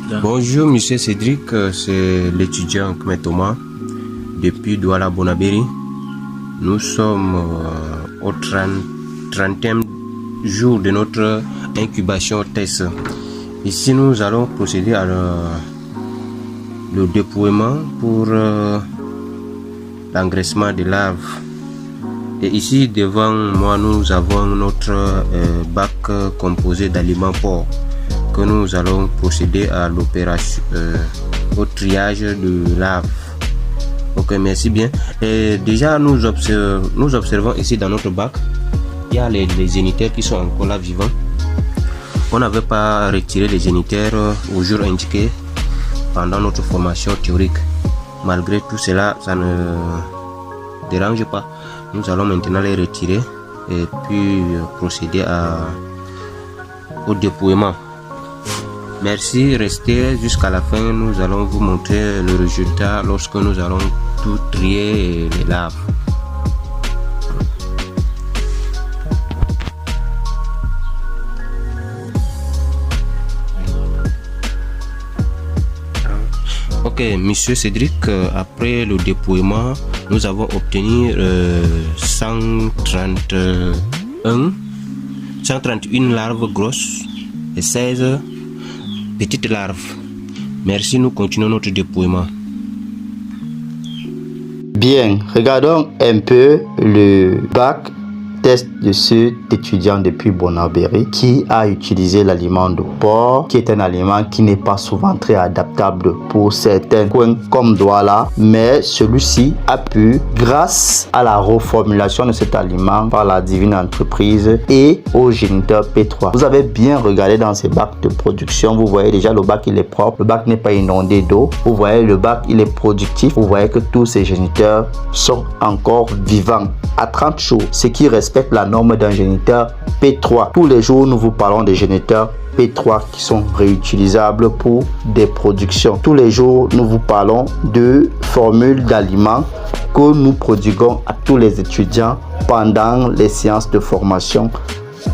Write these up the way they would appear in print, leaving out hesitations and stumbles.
Bonjour, monsieur Cédric, c'est l'étudiant Kmet Thomas depuis Douala Bonabéry. Nous sommes au 30e jour de notre incubation test. Ici, nous allons procéder à le dépouillement pour l'engraissement de larves. Et ici, devant moi, nous avons notre bac composé d'aliments porcs que nous allons procéder à l'opération, au triage de larves. Ok, merci bien. Et déjà, nous observons ici dans notre bac, il y a les géniteurs qui sont encore là vivants. On n'avait pas retiré les géniteurs au jour indiqué pendant notre formation théorique. Malgré tout cela, ça ne dérange pas. Nous allons maintenant les retirer et puis procéder au dépouillement. Merci, restez jusqu'à la fin. Nous allons vous montrer le résultat lorsque nous allons tout trier les larves. Ok, monsieur Cédric, après le dépouillement, nous avons obtenu 131 larves grosses et 16 petites larves. Merci, nous continuons notre dépouillement. Bien, regardons un peu le bac test de cet étudiant depuis Bonabéry qui a utilisé l'aliment de porc, qui est un aliment qui n'est pas souvent très adaptable pour certains coins comme Douala, mais celui-ci a pu, grâce à la reformulation de cet aliment par la divine entreprise et au géniteur P3. Vous avez bien regardé dans ces bacs de production, vous voyez déjà le bac il est propre, le bac n'est pas inondé d'eau, vous voyez le bac il est productif, vous voyez que tous ces géniteurs sont encore vivants à 30 jours, ce qui respecte la norme d'un géniteur P3. Tous les jours, nous vous parlons des géniteurs P3 qui sont réutilisables pour des productions. Tous les jours, nous vous parlons de formules d'aliments que nous prodiguons à tous les étudiants pendant les séances de formation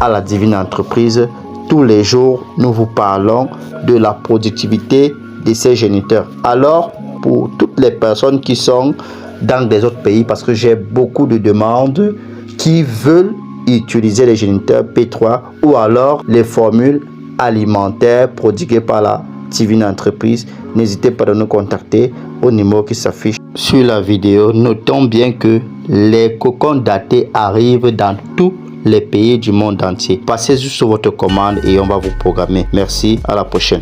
à la divine entreprise. Tous les jours, nous vous parlons de la productivité de ces géniteurs. Alors, pour toutes les personnes qui sont dans des autres pays, parce que j'ai beaucoup de demandes qui veulent utiliser les géniteurs P3 ou alors les formules alimentaires prodiguées par la divine entreprise, n'hésitez pas à nous contacter au numéro qui s'affiche sur la vidéo. Notons bien que les cocons datés arrivent dans tous les pays du monde entier. Passez juste sur votre commande et on va vous programmer. Merci, à la prochaine.